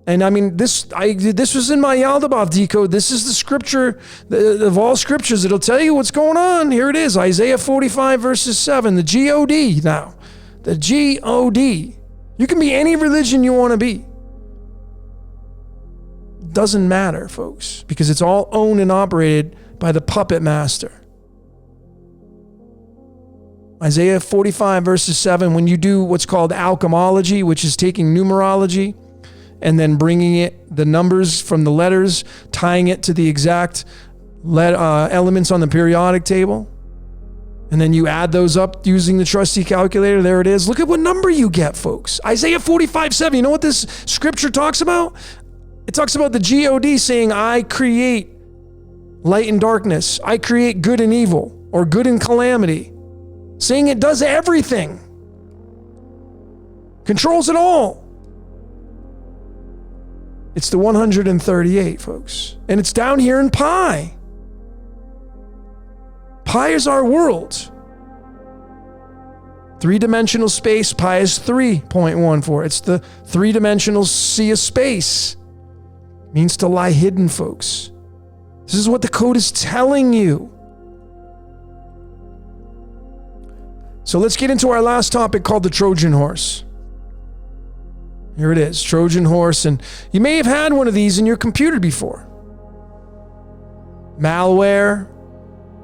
And I mean, this was in my Yaldabaoth decode. This is the scripture of all scriptures. It'll tell you what's going on. Here it is, Isaiah 45 verses 7, the G-O-D now. The G-O-D. You can be any religion you want to be. Doesn't matter, folks, because it's all owned and operated by the puppet master. Isaiah 45 verses 7, when you do what's called alchemology, which is taking numerology, and then bringing it, the numbers from the letters, tying it to the exact elements on the periodic table. And then you add those up using the trusty calculator. There it is. Look at what number you get, folks. Isaiah 45:7. You know what this scripture talks about? It talks about the G-O-D saying, I create light and darkness. I create good and evil, or good and calamity. Saying it does everything. Controls it all. It's the 138, folks. And it's down here in pi. Pi is our world. Three-dimensional space, pi is 3.14. It's the three-dimensional sea of space. It means to lie hidden, folks. This is what the code is telling you. So let's get into our last topic called the Trojan Horse. Here it is, Trojan Horse. And you may have had one of these in your computer before. Malware.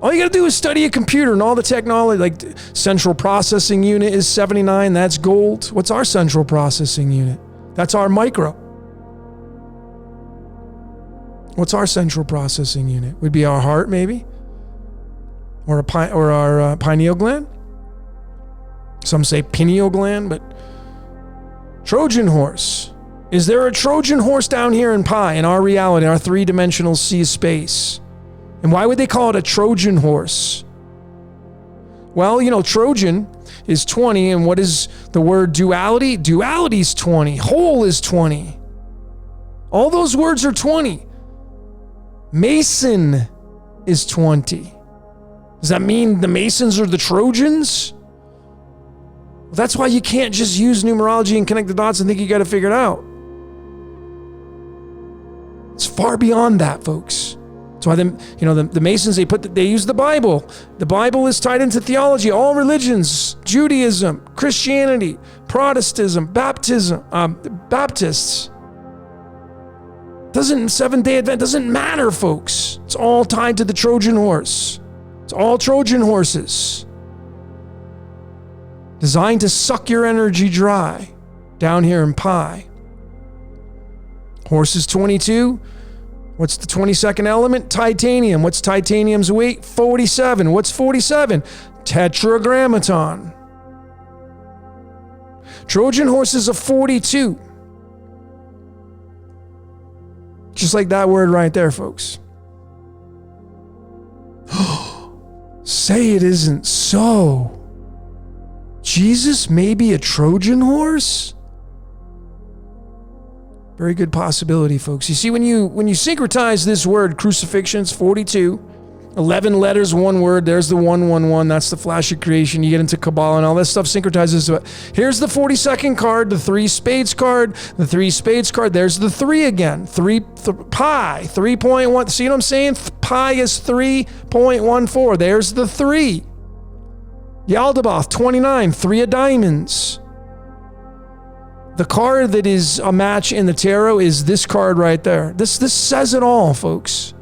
All you got to do is study a computer and all the technology, like central processing unit is 79. That's gold. What's our central processing unit? That's our micro. What's our central processing unit? Would be our heart, maybe? Or our pineal gland? Some say pineal gland, but Trojan horse. Is there a Trojan horse down here in pi, in our reality, our three-dimensional sea of space? And why would they call it a Trojan horse? Well, you know, Trojan is 20, and what is the word duality? Duality is 20. Whole is 20. All those words are 20. Mason is 20. Does that mean the Masons are the Trojans? Well, that's why you can't just use numerology and connect the dots and think you got to figure it out. It's far beyond that, folks. That's why the Masons, they use the Bible. The Bible is tied into theology, all religions, Judaism, Christianity, Protestantism, Baptists. Seventh-day Advent doesn't matter, folks. It's all tied to the Trojan horse. It's all Trojan horses. Designed to suck your energy dry down here in pi. Horse is 22. What's the 22nd element? Titanium. What's titanium's weight? 47. What's 47? Tetragrammaton. Trojan horse is a 42. Just like that word right there, folks. Say it isn't so. Jesus may be a Trojan horse? Very good possibility, folks. You see, when you syncretize this word, crucifixion, it's 42. 11 letters, one word. There's the 111. That's the flash of creation. You get into Kabbalah and all that stuff syncretizes. Here's the 42nd card, the 3 spades card. The 3 spades card. There's the 3 again. Pi, 3.1. See what I'm saying? Pi is 3.14. There's the 3. Yaldabaoth, 29, 3 of diamonds. The card that is a match in the tarot is this card right there. This says it all, folks.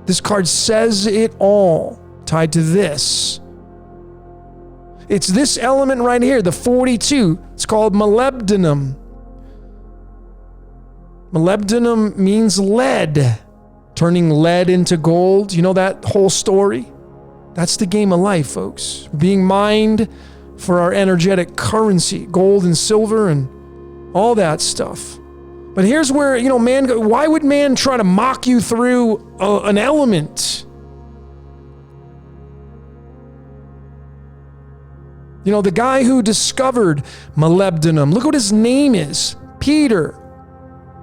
This card says it all, tied to this. It's this element right here, the 42. It's called molybdenum. Molybdenum means lead, turning lead into gold. You know that whole story? That's the game of life, folks. Being mined for our energetic currency, gold and silver and all that stuff. But here's where, man, why would man try to mock you through an element? The guy who discovered molybdenum, look what his name is, Peter.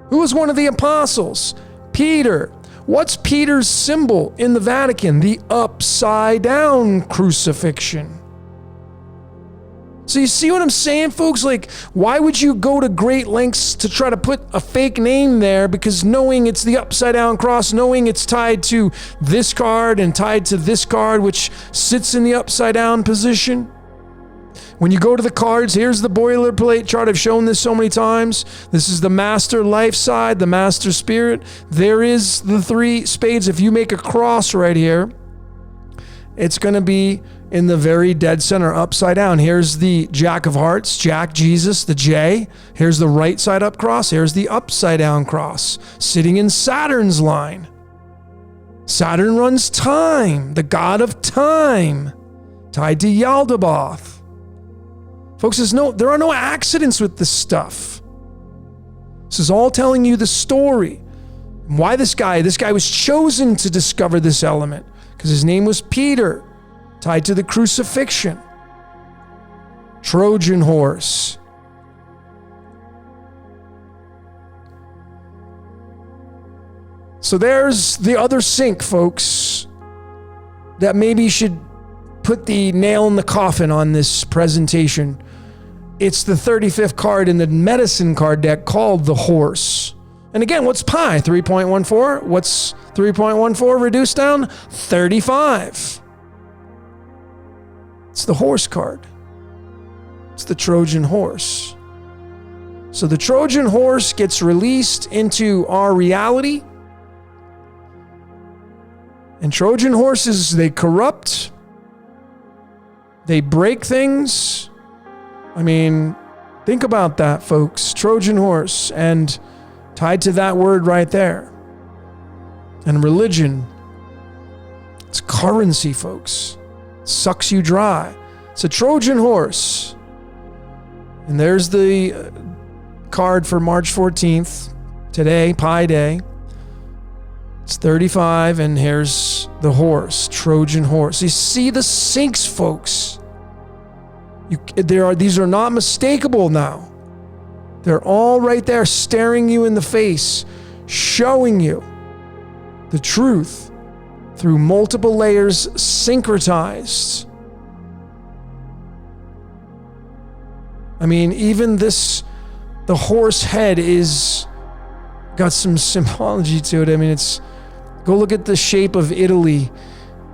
Who was one of the apostles? Peter. What's Peter's symbol in the Vatican? The upside down crucifixion. So you see what I'm saying, folks? Like, why would you go to great lengths to try to put a fake name there? Because knowing it's the upside down cross, knowing it's tied to this card and tied to this card, which sits in the upside down position. When you go to the cards, here's the boilerplate chart. I've shown this so many times. This is the master life side, the master spirit. There is the 3 spades. If you make a cross right here, it's going to be in the very dead center, upside down. Here's the Jack of Hearts, Jack, Jesus, the J. Here's the right side up cross. Here's the upside down cross, sitting in Saturn's line. Saturn runs time, the god of time, tied to Yaldabaoth. Folks, there are no accidents with this stuff. This is all telling you the story. And why this guy was chosen to discover this element, because his name was Peter, tied to the crucifixion. Trojan horse. So there's the other sync, folks, that maybe should put the nail in the coffin on this presentation. It's the 35th card in the medicine card deck called the Horse. And again, what's pi? 3.14? What's 3.14 reduced down? 35. It's the Horse card. It's the Trojan Horse. So the Trojan Horse gets released into our reality. And Trojan horses, they corrupt. They break things. I mean, think about that, folks. Trojan horse, and tied to that word right there. And religion. It's currency, folks. It sucks you dry. It's a Trojan horse. And there's the card for March 14th. Today, Pi Day. It's 35, and here's the horse, Trojan horse. You see the syncs, folks. These are not mistakable now. They're all right there, staring you in the face, showing you the truth through multiple layers, syncretized. I mean, even this, the horse head is got some symbology to it. I mean, go look at the shape of Italy.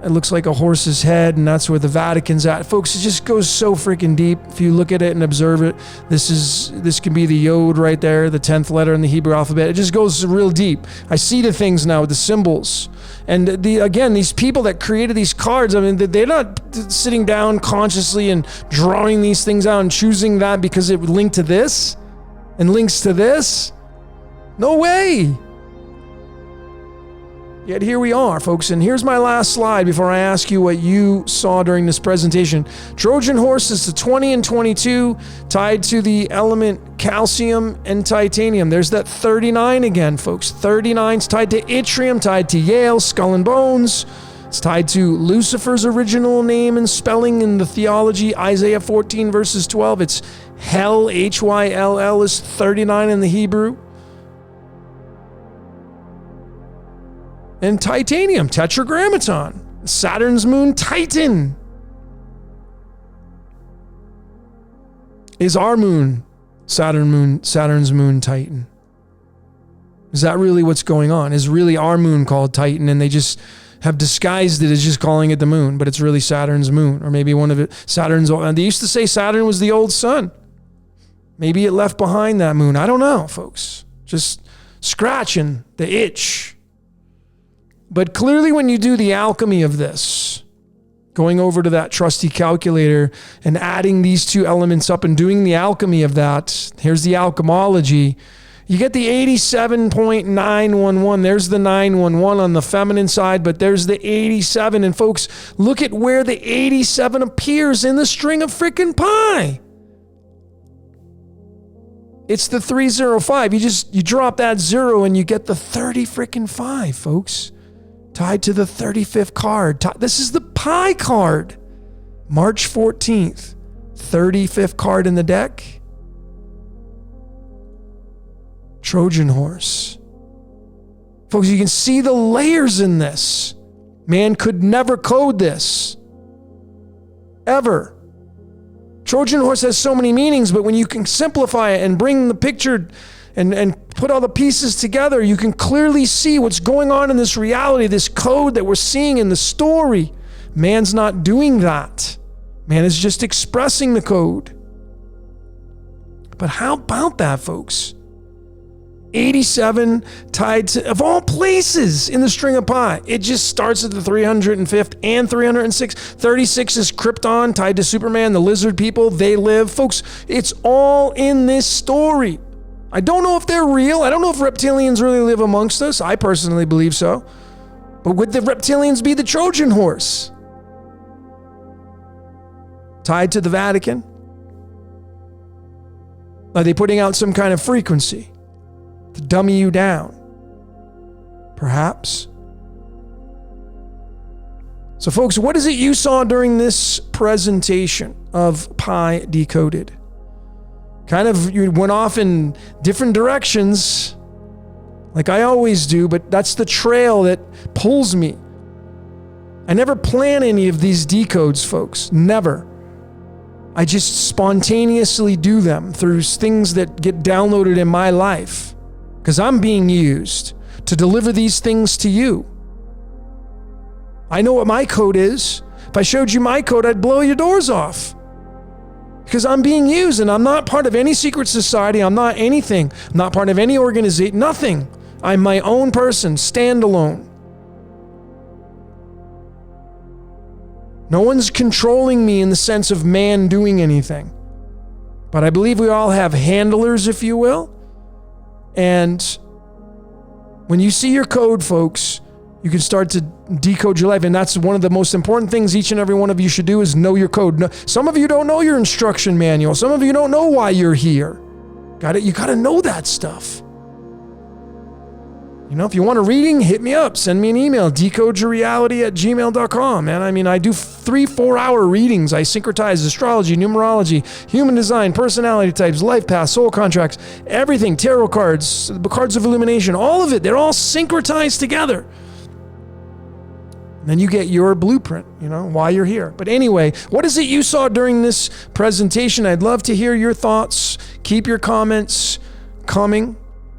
It looks like a horse's head, and that's where the Vatican's at. Folks, it just goes so freaking deep. If you look at it and observe it, this can be the Yod right there, the 10th letter in the Hebrew alphabet. It just goes real deep. I see the things now with the symbols. And again, these people that created these cards, I mean, they're not sitting down consciously and drawing these things out and choosing that because it would link to this and links to this. No way. Yet here we are, folks, and here's my last slide before I ask you what you saw during this presentation. Trojan horse is the 20 and 22 tied to the element calcium and titanium. There's that 39 again, folks. 39's tied to yttrium, tied to Yale, skull and bones. It's tied to Lucifer's original name and spelling in the theology, Isaiah 14 verses 12. It's hell, Hyll is 39 in the Hebrew. And titanium, tetragrammaton, Saturn's moon Titan is our moon, Saturn's moon Titan. Is that really what's going on? Is really our moon called Titan, and they just have disguised it as just calling it the moon, but it's really Saturn's moon, or maybe one of it, Saturn's, and they used to say Saturn was the old sun. Maybe it left behind that moon. I don't know, folks. Just scratching the itch. But clearly when you do the alchemy of this, going over to that trusty calculator and adding these two elements up and doing the alchemy of that, here's the alchemology, you get the 87.911. There's the 911 on the feminine side, but there's the 87. And folks, look at where the 87 appears in the string of freaking pi. It's the 305. You drop that 0 and you get the 30 freaking 5, folks. Tied to the 35th card. This is the pi card. March 14th. 35th card in the deck. Trojan horse. Folks, you can see the layers in this. Man could never code this. Ever. Trojan horse has so many meanings, but when you can simplify it and bring the picture and put all the pieces together, you can clearly see what's going on in this reality, this code that we're seeing in the story. Man's not doing that. Man is just expressing the code. But how about that, folks? 87 tied to, of all places in the string of pi, it just starts at the 305th and 306. 36 is Krypton, tied to Superman, the lizard people, they live. Folks, it's all in this story. I don't know if they're real. I don't know if reptilians really live amongst us. I personally believe so. But would the reptilians be the Trojan horse? Tied to the Vatican? Are they putting out some kind of frequency to dummy you down? Perhaps. So folks, what is it you saw during this presentation of Pi Decoded? You went off in different directions. like I always do, but that's the trail that pulls me. I never plan any of these decodes, folks. Never. I just spontaneously do them through things that get downloaded in my life because I'm being used to deliver these things to you. I know what my code is. If I showed you my code, I'd blow your doors off because I'm being used and I'm not part of any secret society. I'm not anything. I'm not part of any organization, nothing. I'm my own person, standalone. No one's controlling me in the sense of man doing anything. But I believe we all have handlers, if you will. And when you see your code, folks, you can start to decode your life. And that's one of the most important things each and every one of you should do is know your code. Some of you don't know your instruction manual. Some of you don't know why you're here. You got to know that stuff. You know, if you want a reading, hit me up. Send me an email, decodeyourreality@gmail.com. Man, I mean, I do 3-4 hour readings. I syncretize astrology, numerology, human design, personality types, life paths, soul contracts, everything, tarot cards, the cards of illumination, all of it. They're all syncretized together. And then you get your blueprint, you know, why you're here. But anyway, what is it you saw during this presentation? I'd love to hear your thoughts. Keep your comments coming.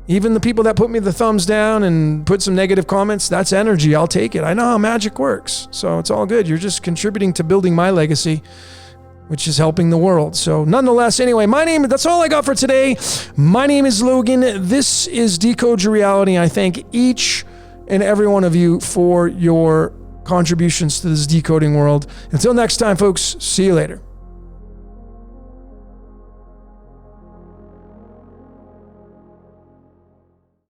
Even the people that put me the thumbs down and put some negative comments, that's energy. I'll take it. I know how magic works. So it's all good. You're just contributing to building my legacy, which is helping the world. So nonetheless, anyway, that's all I got for today. My name is Logan. This is Decode Your Reality. I thank each and every one of you for your contributions to this decoding world. Until next time, folks, see you later.